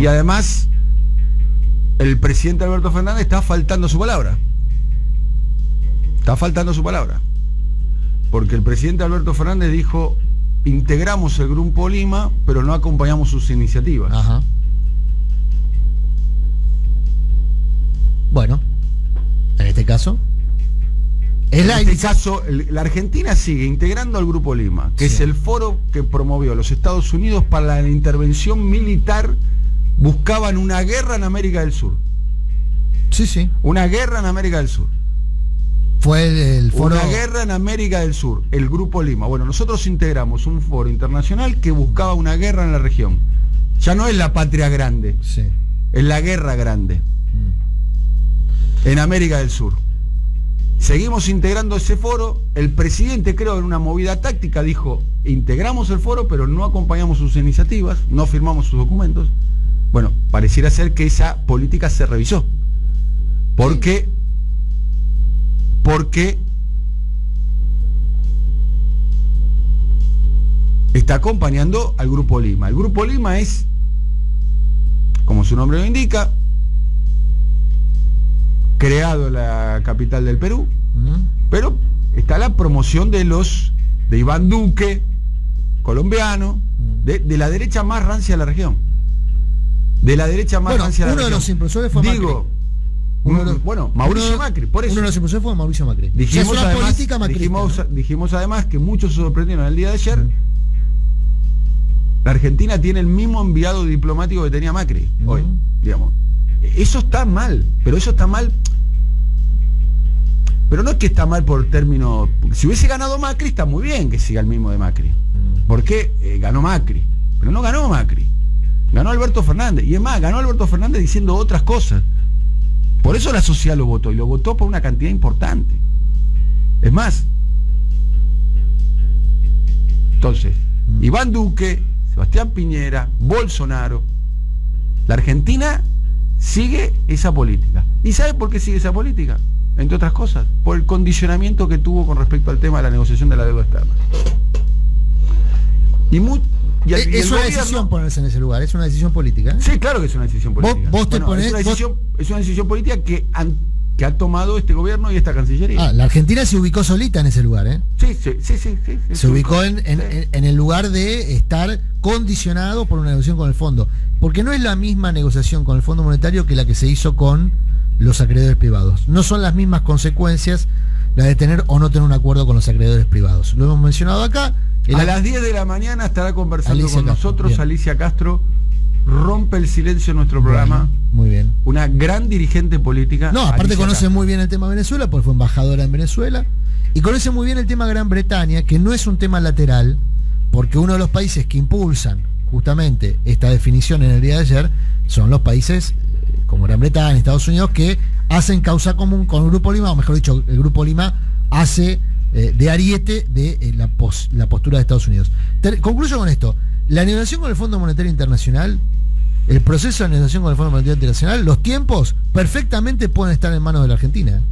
Y además, el presidente Alberto Fernández está faltando su palabra. Está faltando su palabra. Porque el presidente Alberto Fernández dijo: integramos el Grupo Lima, pero no acompañamos sus iniciativas. Ajá. Bueno, en este caso... La Argentina sigue integrando al Grupo Lima, que es el foro que promovió los Estados Unidos para la intervención militar. Buscaban una guerra en América del Sur. Sí. Una guerra en América del Sur. Fue el foro... Una guerra en América del Sur, el Grupo Lima. Bueno, nosotros integramos un foro internacional que buscaba una guerra en la región. Ya no es la patria grande, es la guerra grande. En América del Sur. Seguimos integrando ese foro. El presidente, creo, en una movida táctica, dijo: integramos el foro, pero no acompañamos sus iniciativas, no firmamos sus documentos. Bueno, pareciera ser que esa política se revisó. Porque está acompañando al Grupo Lima. El Grupo Lima es, como su nombre lo indica, creado en la capital del Perú, pero está la promoción de Iván Duque, colombiano, de la derecha más rancia de la región. De la derecha más rancia de la región. Uno de los impulsores fue Macri. Mauricio Macri, por eso. Uno de los impulsores fue Mauricio Macri. Dijimos además que muchos se sorprendieron el día de ayer. La Argentina tiene el mismo enviado diplomático que tenía Macri hoy, digamos. Eso está mal, pero eso está mal. Pero no es que está mal por término. Si hubiese ganado Macri, está muy bien que siga el mismo de Macri. Porque ganó Macri. Pero no ganó Macri. Ganó Alberto Fernández. Y es más, ganó Alberto Fernández diciendo otras cosas. Por eso la sociedad lo votó. Y lo votó por una cantidad importante. Es más. Entonces, Iván Duque, Sebastián Piñera, Bolsonaro. La Argentina sigue esa política. ¿Y sabe por qué sigue esa política? Entre otras cosas, por el condicionamiento que tuvo con respecto al tema de la negociación de la deuda externa. Es una decisión ponerse en ese lugar, es una decisión política. Sí, claro que es una decisión política. Es una decisión política que ha tomado este gobierno y esta Cancillería. La Argentina se ubicó solita en ese lugar, ¿eh? Sí. Se ubicó en el lugar de estar condicionado por una negociación con el fondo. Porque no es la misma negociación con el Fondo Monetario que la que se hizo con los acreedores privados. No son las mismas consecuencias la de tener o no tener un acuerdo con los acreedores privados. Lo hemos mencionado acá. A las 10 de la mañana estará conversando con nosotros bien. Alicia Castro. Rompe el silencio en nuestro programa. Muy bien. Una gran dirigente política. No, aparte Alicia conoce Castro muy bien el tema Venezuela, porque fue embajadora en Venezuela. Y conoce muy bien el tema Gran Bretaña, que no es un tema lateral, porque uno de los países que impulsan justamente esta definición en el día de ayer son los países como Gran Bretaña, Estados Unidos, que hacen causa común con el Grupo Lima, o mejor dicho, el Grupo Lima hace de ariete de la postura de Estados Unidos. Concluyo con esto. La negociación con el Fondo Monetario Internacional, el proceso de negociación con el Fondo Monetario Internacional, los tiempos perfectamente pueden estar en manos de la Argentina.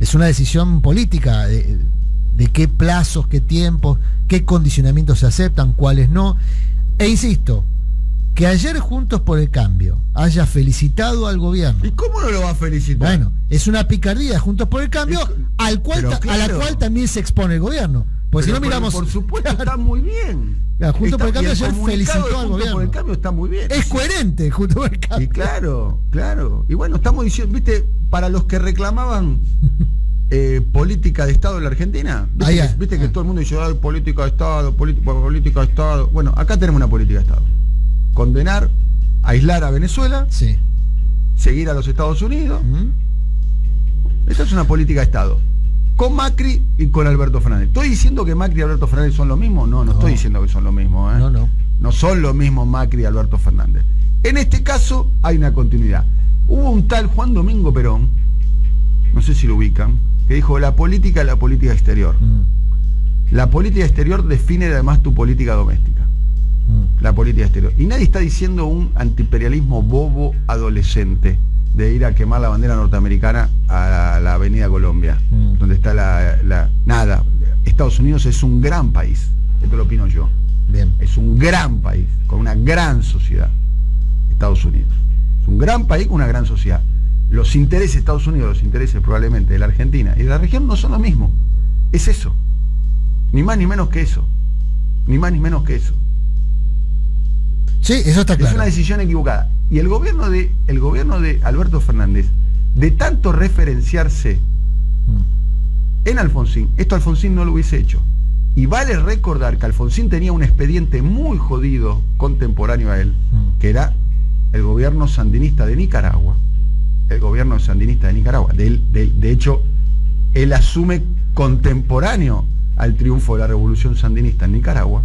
Es una decisión política de qué plazos, qué tiempos, qué condicionamientos se aceptan, cuáles no. E insisto, que ayer Juntos por el Cambio haya felicitado al gobierno. ¿Y cómo no lo va a felicitar? Bueno, es una picardía de Juntos por el Cambio a la cual también se expone el gobierno. Pues si no miramos. Por supuesto, está muy bien. Juntos por el Cambio ayer felicitó al gobierno. Juntos por el Cambio está muy bien. Es coherente, Juntos por el Cambio. Y claro. Y bueno, estamos diciendo, viste, para los que reclamaban política de Estado en la Argentina, viste que todo el mundo dice: política de Estado, política de Estado. Bueno, acá tenemos una política de Estado. Condenar, aislar a Venezuela, seguir a los Estados Unidos. Esa es una política de Estado. Con Macri y con Alberto Fernández. ¿Estoy diciendo que Macri y Alberto Fernández son lo mismo? No estoy diciendo que son lo mismo. No son lo mismo Macri y Alberto Fernández. En este caso hay una continuidad. Hubo un tal Juan Domingo Perón, no sé si lo ubican, que dijo: la política es la política exterior. La política exterior define además tu política doméstica. La política exterior. Y nadie está diciendo un antiimperialismo bobo adolescente de ir a quemar la bandera norteamericana a la Avenida Colombia, donde está nada. Estados Unidos es un gran país, esto lo opino yo. Bien. Es un gran país, con una gran sociedad. Estados Unidos. Es un gran país con una gran sociedad. Los intereses de Estados Unidos, los intereses probablemente de la Argentina y de la región no son lo mismo. Es eso. Ni más ni menos que eso. Ni más ni menos que eso. Sí, eso está claro. Es una decisión equivocada. Y el gobierno de Alberto Fernández, de tanto referenciarse en Alfonsín, esto Alfonsín no lo hubiese hecho. Y vale recordar que Alfonsín tenía un expediente muy jodido contemporáneo a él, que era el gobierno sandinista de Nicaragua. El gobierno sandinista de Nicaragua. De hecho, él asume contemporáneo al triunfo de la revolución sandinista en Nicaragua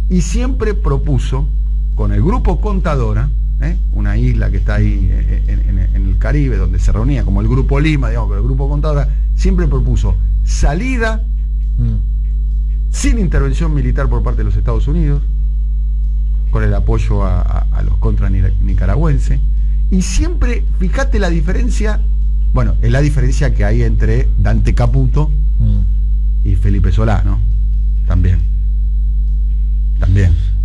y siempre propuso, con el grupo Contadora, una isla que está ahí en el Caribe, donde se reunía como el grupo Lima, digamos, pero el grupo Contadora, siempre propuso salida sin intervención militar por parte de los Estados Unidos, con el apoyo a los contra nicaragüenses, y siempre, fíjate la diferencia, bueno, es la diferencia que hay entre Dante Caputo y Felipe Solá, ¿no? También,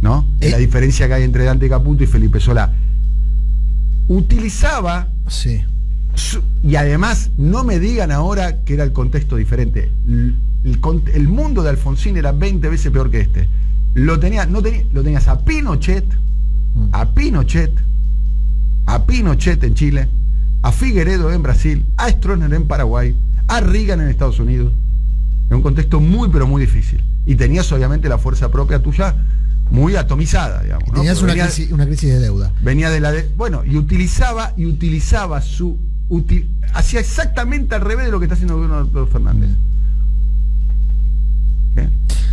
¿no? Es la diferencia que hay entre Dante Caputo y Felipe Solá. Utilizaba, sí. Y además, no me digan ahora que era el contexto diferente. El mundo de Alfonsín era 20 veces peor que este. Lo tenías a Pinochet, a Pinochet en Chile, a Figueiredo en Brasil, a Stroessner en Paraguay, a Reagan en Estados Unidos. En un contexto muy, pero muy difícil. Y tenías obviamente la fuerza propia tuya muy atomizada, digamos, ¿no? Tenías una crisis de deuda. Venía de la bueno, y utilizaba hacía exactamente al revés de lo que está haciendo el gobierno de Alberto Fernández.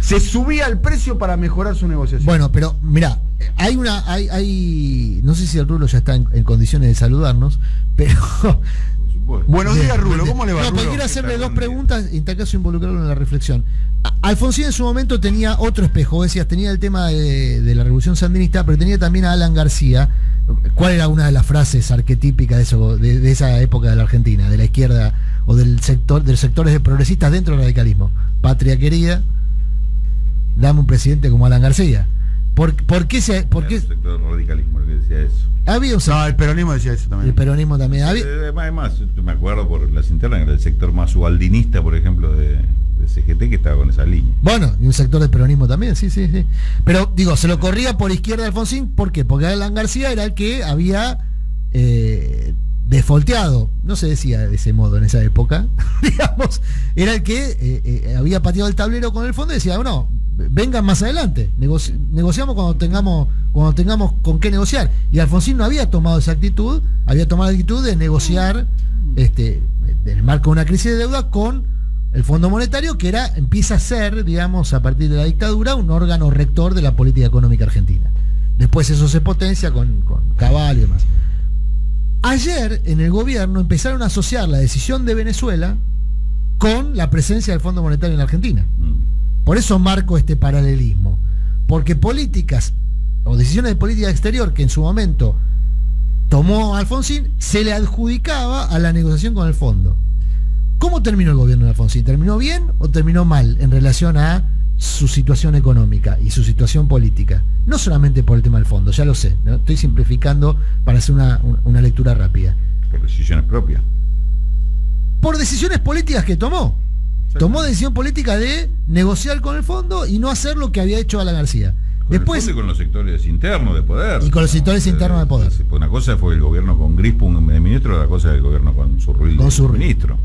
Se subía el precio para mejorar su negociación. Bueno, pero mirá, hay no sé si el Rulo ya está en condiciones de saludarnos, pero buenos días, Rulo, ¿cómo le va? No, porque quiero hacerle dos preguntas y en tal caso involucrarlo en la reflexión. Alfonsín en su momento tenía otro espejo, decías, tenía el tema de la revolución sandinista, pero tenía también a Alan García. ¿Cuál era una de las frases arquetípicas de esa época de la Argentina, de la izquierda o de los sectores de progresistas dentro del radicalismo? Patria querida, dame un presidente como Alan García. ¿Por qué el sector radicalismo el que decía eso? Había el peronismo decía eso también. El peronismo también. Además, yo me acuerdo por las internas, era el sector más ubaldinista, por ejemplo, de CGT, que estaba con esa línea. Bueno, y un sector del peronismo también, sí. Pero, digo, se lo corría por izquierda Alfonsín, ¿por qué? Porque Alan García era el que había defolteado, no se decía de ese modo en esa época, digamos, era el que había pateado el tablero con el fondo y decía, no, vengan más adelante, negociamos cuando tengamos con qué negociar. Y Alfonsín no había tomado esa actitud, había tomado la actitud de negociar en el marco de una crisis de deuda con el Fondo Monetario, que empieza a ser, digamos, a partir de la dictadura, un órgano rector de la política económica argentina. Después eso se potencia con Cabal y demás. Ayer en el gobierno empezaron a asociar la decisión de Venezuela con la presencia del Fondo Monetario en la Argentina. Por eso marco este paralelismo. Porque políticas o decisiones de política exterior que en su momento tomó Alfonsín se le adjudicaba a la negociación con el fondo. ¿Cómo terminó el gobierno de Alfonsín? ¿Terminó bien o terminó mal en relación a su situación económica y su situación política? No solamente por el tema del fondo, ya lo sé, ¿no? Estoy simplificando para hacer una lectura rápida. Por decisiones propias. Por decisiones políticas que tomó. Tomó decisión política de negociar con el fondo y no hacer lo que había hecho Alan García. Después, con los sectores internos de poder. Y con los sectores internos de poder. Una cosa fue el gobierno con Grispum de ministro, otra cosa es el gobierno con Zurril de ministro.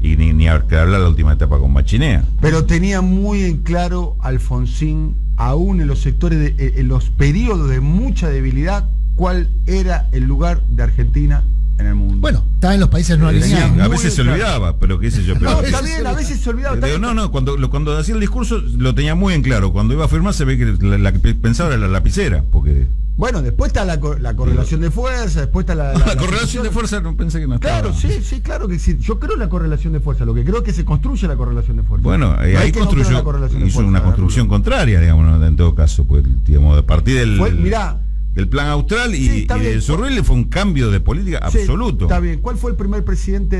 Y ni que hablar la última etapa con Machinea. Pero tenía muy en claro Alfonsín, aún en los sectores, en los periodos de mucha debilidad, cuál era el lugar de Argentina en el mundo. Bueno, estaba en los países no alineados. A veces se olvidaba, pero qué sé yo. Pero no, está bien, a veces se olvidaba. Cuando hacía el discurso lo tenía muy en claro. Cuando iba a firmar se ve que la que pensaba era la lapicera, porque... Bueno, después está la correlación de fuerza, después está la correlación de fuerza, no pensé que no estaba. Claro, sí, claro que sí. Yo creo en la correlación de fuerza, lo que creo es que se construye la correlación de fuerza. Bueno, ahí construyó, hizo una construcción contraria, digamos, en todo caso, pues, digamos, a partir del plan austral y de Zurril fue un cambio de política absoluto. Está bien. ¿Cuál fue el primer presidente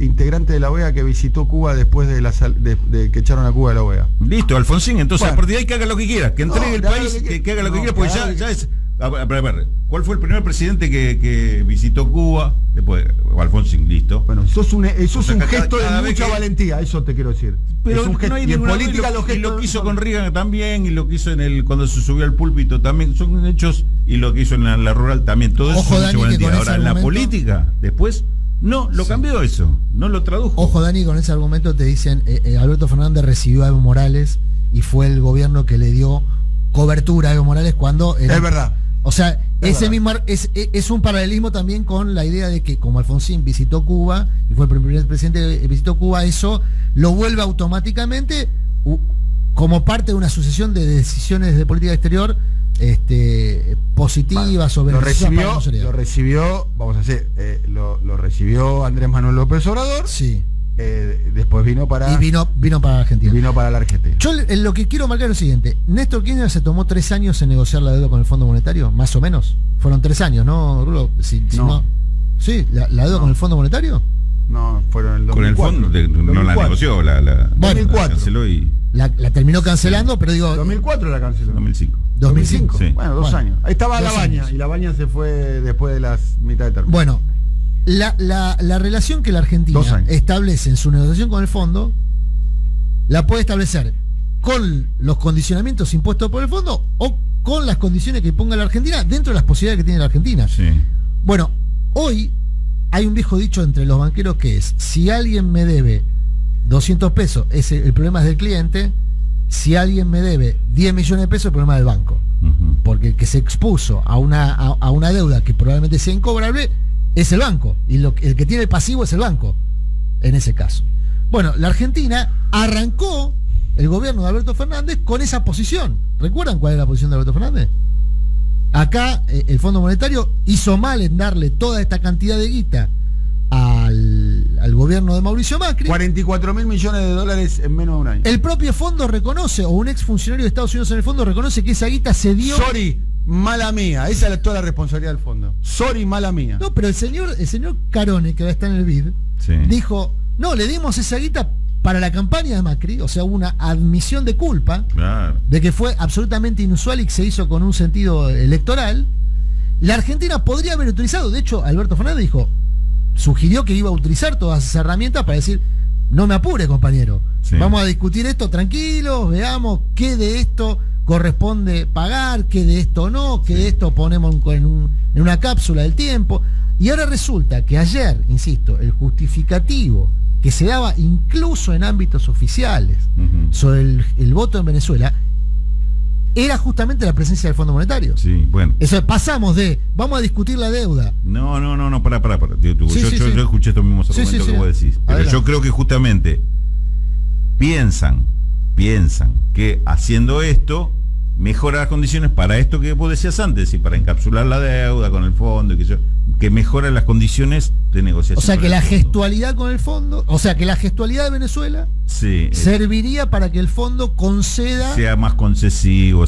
integrante de la OEA que visitó Cuba después de que echaron a Cuba de la OEA? Listo, Alfonsín. Entonces, a partir de ahí que haga lo que quiera, que entregue el país, que haga lo que quiera, porque ya es A ver, ¿cuál fue el primer presidente que visitó Cuba? Después, Alfonsín, listo. Bueno, eso es un gesto de mucha valentía, eso te quiero decir. Pero es un gesto, no hay y en política y lo que hizo con Reagan también, y lo que hizo cuando se subió al púlpito también, son hechos, y lo que hizo en la rural también, todo eso es mucha valentía. Ahora, en la política, después, no, lo cambió eso, no lo tradujo. Ojo, Dani, con ese argumento te dicen, Alberto Fernández recibió a Evo Morales, y fue el gobierno que le dio cobertura a Evo Morales cuando... Es verdad. O sea, ese mismo es un paralelismo también con la idea de que como Alfonsín visitó Cuba y fue el primer presidente que visitó Cuba, eso lo vuelve automáticamente como parte de una sucesión de decisiones de política exterior positivas sobre lo recibió, vamos a decir, lo recibió Andrés Manuel López Obrador. Sí. Después vino para Argentina. Vino para la Argentina. Yo lo que quiero marcar es lo siguiente. Néstor Kirchner se tomó 3 años en negociar la deuda con el Fondo Monetario, más o menos. Fueron 3 años, ¿no, Rulo? Sí, la deuda con el Fondo Monetario. No, fueron el 2004. Con el fondo no la negoció, la 2004. canceló y... La terminó cancelando, pero digo... 2004 la canceló. 2005. Sí. Bueno, 2 años. Ahí estaba La Baña, y La Baña se fue después de las mitad de término. Bueno, la relación que la Argentina establece en su negociación con el fondo, la puede establecer con los condicionamientos impuestos por el fondo o con las condiciones que ponga la Argentina dentro de las posibilidades que tiene la Argentina. Sí. Bueno, hoy hay un viejo dicho entre los banqueros que es: si alguien me debe 200 pesos, el problema es del cliente. Si alguien me debe 10 millones de pesos, el problema es del banco. Porque el que se expuso a una deuda que probablemente sea incobrable es el banco. Y el que tiene el pasivo es el banco, en ese caso. Bueno, la Argentina arrancó el gobierno de Alberto Fernández con esa posición. ¿Recuerdan cuál es la posición de Alberto Fernández? Acá el Fondo Monetario hizo mal en darle toda esta cantidad de guita al gobierno de Mauricio Macri. 44.000 millones de dólares en menos de un año. El propio fondo reconoce, o un exfuncionario de Estados Unidos en el fondo reconoce que esa guita se dio... Sorry, mala mía. Esa es toda la responsabilidad del fondo. Sorry, mala mía. No, pero el señor Carone, que ahora está en el BID, dijo, no, le dimos esa guita para la campaña de Macri, o sea, una admisión de culpa, de que fue absolutamente inusual y que se hizo con un sentido electoral. La Argentina podría haber utilizado, de hecho, Alberto Fernández sugirió que iba a utilizar todas esas herramientas para decir, no me apure, compañero, vamos a discutir esto tranquilos, veamos qué de esto corresponde pagar, qué de esto no, qué de esto ponemos en una cápsula del tiempo. Y ahora resulta que ayer, insisto, el justificativo que se daba incluso en ámbitos oficiales sobre el voto en Venezuela era justamente la presencia del Fondo Monetario. Sí, bueno. Eso pasamos de, vamos a discutir la deuda. No, pará. Yo escuché estos mismos argumentos que vos decís. Pero adelante. Yo creo que justamente piensan que haciendo esto mejora las condiciones para esto que vos decías antes, y para encapsular la deuda con el fondo, que mejora las condiciones de negociación. O sea que la gestualidad con el fondo, o sea que la gestualidad de Venezuela serviría para que el fondo conceda, sea más concesivo,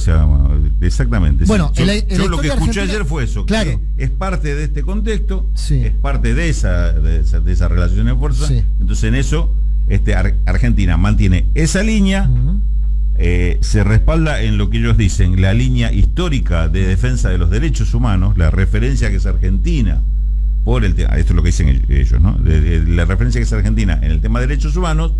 exactamente. Bueno, yo lo que escuché ayer fue eso, claro, que es parte de este contexto, es parte de esa relación de fuerza. Entonces en eso Argentina mantiene esa línea. Se respalda en lo que ellos dicen, la línea histórica de defensa de los derechos humanos, la referencia que es Argentina por el tema, esto es lo que dicen ellos, ¿no? La referencia que es Argentina en el tema de derechos humanos,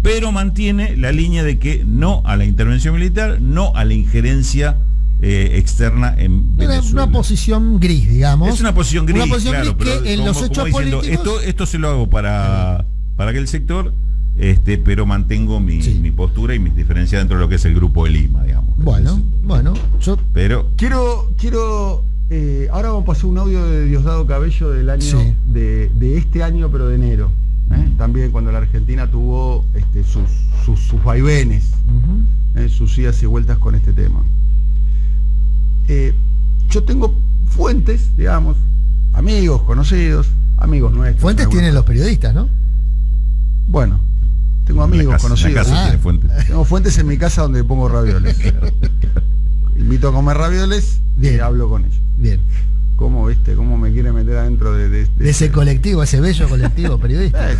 pero mantiene la línea de que no a la intervención militar, no a la ingerencia externa en Venezuela. Una posición gris, digamos. Es una posición gris, claro, que pero en los hechos políticos... Esto se lo hago para aquel sector. Pero mantengo mi postura y mis diferencias dentro de lo que es el grupo de Lima, digamos. Pero quiero ahora vamos a pasar un audio de Diosdado Cabello del año de este año, pero de enero. También cuando la Argentina tuvo sus vaivenes, sus idas y vueltas con este tema. Yo tengo fuentes, digamos, amigos, conocidos, amigos nuestros. Fuentes tienen los periodistas, ¿no? Bueno, tengo amigos conocidos. Tengo fuentes en mi casa donde pongo ravioles. Invito a comer ravioles y hablo con ellos. Bien. ¿Cómo me quiere meter adentro de ese colectivo, ese bello colectivo periodista?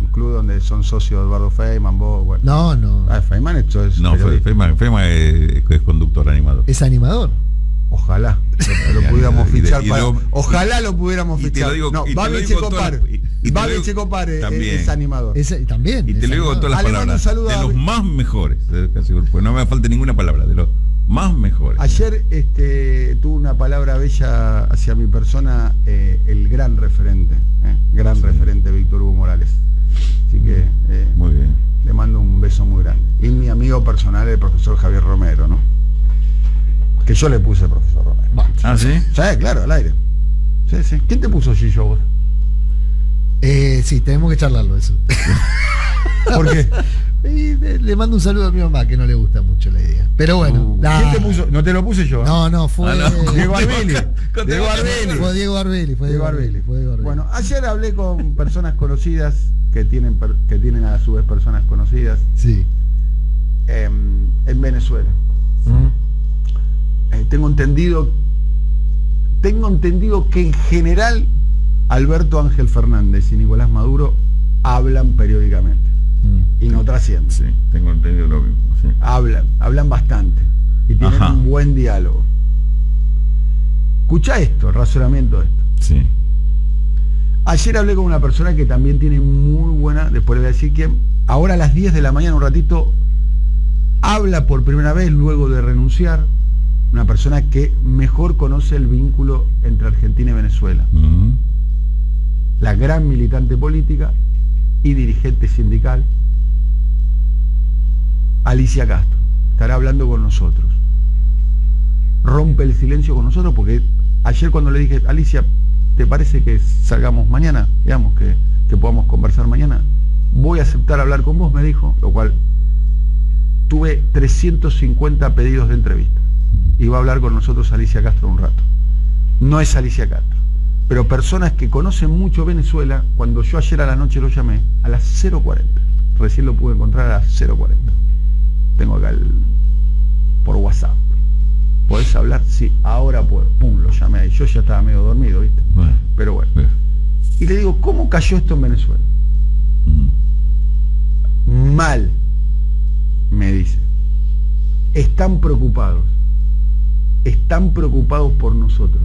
Un club donde son socios Eduardo Feynman, vos, bueno. No. Feynman esto es. No, Feynman es conductor animador. Es animador. Ojalá lo pudiéramos fichar ojalá lo pudiéramos fichar. Babi Checopar es animador. También. Y te lo digo con todas las palabras. De los más mejores. Pues no me falta ninguna palabra. De los más mejores. Ayer tuvo una palabra bella hacia mi persona, el gran referente Víctor Hugo Morales. Así que muy bien. Le mando un beso muy grande. Y mi amigo personal, el profesor Javier Romero, ¿no? Que yo le puse profesor Romero. ¿Ah, sí? Sí, claro, al aire. Sí. ¿Quién te puso Gillo vos? Sí, tenemos que charlarlo eso. ¿Por qué? Le mando un saludo a mi mamá, que no le gusta mucho la idea. Pero bueno. ¿Quién te puso? ¿No te lo puse yo? No, fue Diego Arbeli. Fue Diego Arbeli. Bueno, ayer hablé con personas conocidas que tienen a su vez personas conocidas. Sí. En Venezuela. Tengo entendido que en general Alberto Ángel Fernández y Nicolás Maduro hablan periódicamente y no trascienden. Sí, tengo entendido lo mismo. Sí. Hablan bastante y tienen un buen diálogo. Escucha esto, el razonamiento de esto. Sí. Ayer hablé con una persona que también tiene muy buena, después le voy a decir quién, ahora a las 10 de la mañana, un ratito, habla por primera vez luego de renunciar, una persona que mejor conoce el vínculo entre Argentina y Venezuela. La gran militante política y dirigente sindical, Alicia Castro, estará hablando con nosotros. Rompe el silencio con nosotros porque ayer cuando le dije, Alicia, ¿te parece que salgamos mañana? Digamos, que podamos conversar mañana. Voy a aceptar hablar con vos, me dijo, lo cual tuve 350 pedidos de entrevista. Y va a hablar con nosotros Alicia Castro un rato. No es Alicia Castro, pero personas que conocen mucho Venezuela, cuando yo ayer a la noche lo llamé, a las 0:40. Recién lo pude encontrar a las 0:40. Tengo acá por WhatsApp. ¿Podés hablar? Sí, ahora puedo. Pum, lo llamé ahí. Yo ya estaba medio dormido, ¿viste? Bueno, pero bueno. Y le digo, ¿cómo cayó esto en Venezuela? Mal, me dice. Están preocupados por nosotros.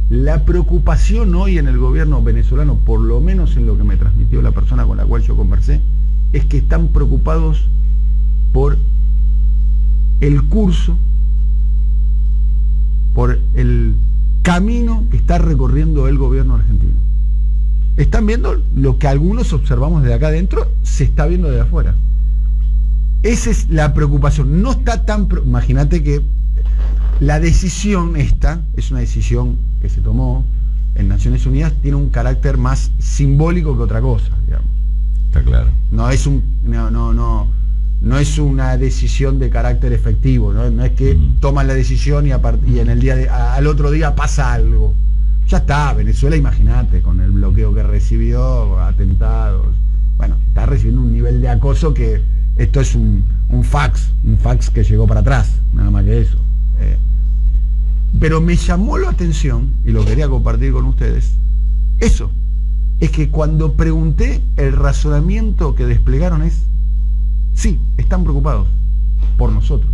La preocupación hoy en el gobierno venezolano, por lo menos en lo que me transmitió la persona con la cual yo conversé, es que están preocupados por el curso, por el camino que está recorriendo el gobierno argentino. Están viendo lo que algunos observamos desde acá adentro, se está viendo desde afuera. Esa es la preocupación. No está tan... Imagínate que la decisión esta es una decisión que se tomó en Naciones Unidas, tiene un carácter más simbólico que otra cosa, digamos. Está claro. No es una decisión de carácter efectivo, no es que toman la decisión y en el día al otro día pasa algo. Ya está, Venezuela, imagínate, con el bloqueo que recibió, atentados. Bueno, está recibiendo un nivel de acoso que esto es un fax que llegó para atrás, nada más que eso. Pero me llamó la atención, y lo quería compartir con ustedes, eso, es que cuando pregunté, el razonamiento que desplegaron es, sí, están preocupados por nosotros.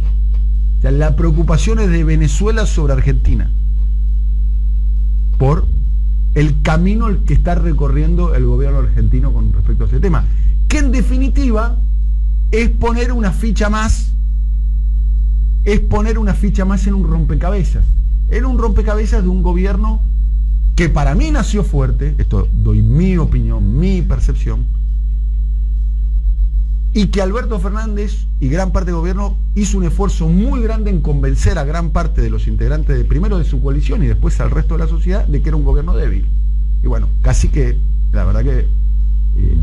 O sea, la preocupación es de Venezuela sobre Argentina, por el camino que está recorriendo el gobierno argentino con respecto a ese tema, que en definitiva es poner una ficha más en un rompecabezas de un gobierno que para mí nació fuerte, esto doy mi opinión, mi percepción, y que Alberto Fernández y gran parte del gobierno hizo un esfuerzo muy grande en convencer a gran parte de los integrantes, primero de su coalición y después al resto de la sociedad, de que era un gobierno débil. Y bueno, casi que, la verdad que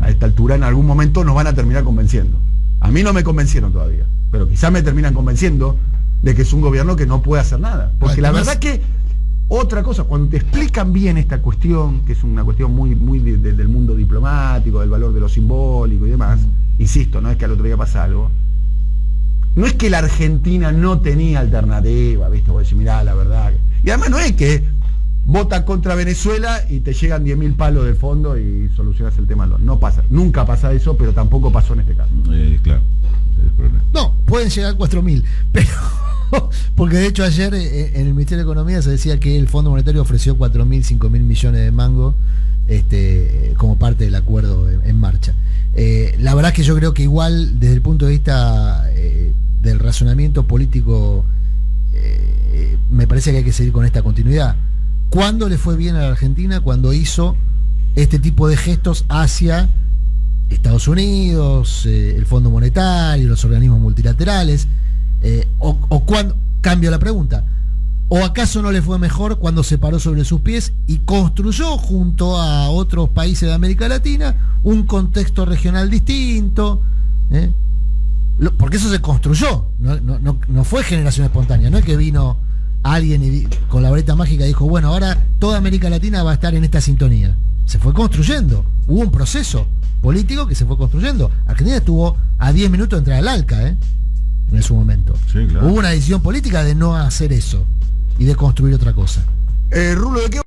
a esta altura en algún momento nos van a terminar convenciendo. A mí no me convencieron todavía, pero quizás me terminan convenciendo de que es un gobierno que no puede hacer nada. Porque la verdad que, otra cosa, cuando te explican bien esta cuestión, que es una cuestión muy del mundo diplomático, del valor de lo simbólico y demás, insisto, no es que al otro día pasa algo, no es que la Argentina no tenía alternativa, ¿viste? Vos decís, mirá, la verdad. Y además no es que vota contra Venezuela y te llegan 10.000 palos del fondo y solucionas el tema. No pasa, nunca pasa eso, pero tampoco pasó en este caso. Claro. No, pueden llegar 4.000, pero... porque de hecho ayer en el Ministerio de Economía se decía que el Fondo Monetario ofreció 4.000, 5.000 millones de mangos como parte del acuerdo en marcha. La verdad es que yo creo que igual, desde el punto de vista del razonamiento político, me parece que hay que seguir con esta continuidad. ¿Cuándo le fue bien a la Argentina? Cuando hizo este tipo de gestos hacia Estados Unidos, el Fondo Monetario, los organismos multilaterales, o cuando, cambio la pregunta, ¿o acaso no le fue mejor cuando se paró sobre sus pies y construyó junto a otros países de América Latina un contexto regional distinto? Porque eso se construyó, no fue generación espontánea, no es que vino alguien y con la varita mágica dijo, bueno, ahora toda América Latina va a estar en esta sintonía. Se fue construyendo, hubo un proceso político que se fue construyendo. Argentina estuvo a 10 minutos de entrar al ALCA, en su momento. Sí, claro. Hubo una decisión política de no hacer eso y de construir otra cosa. Rulo, ¿de qué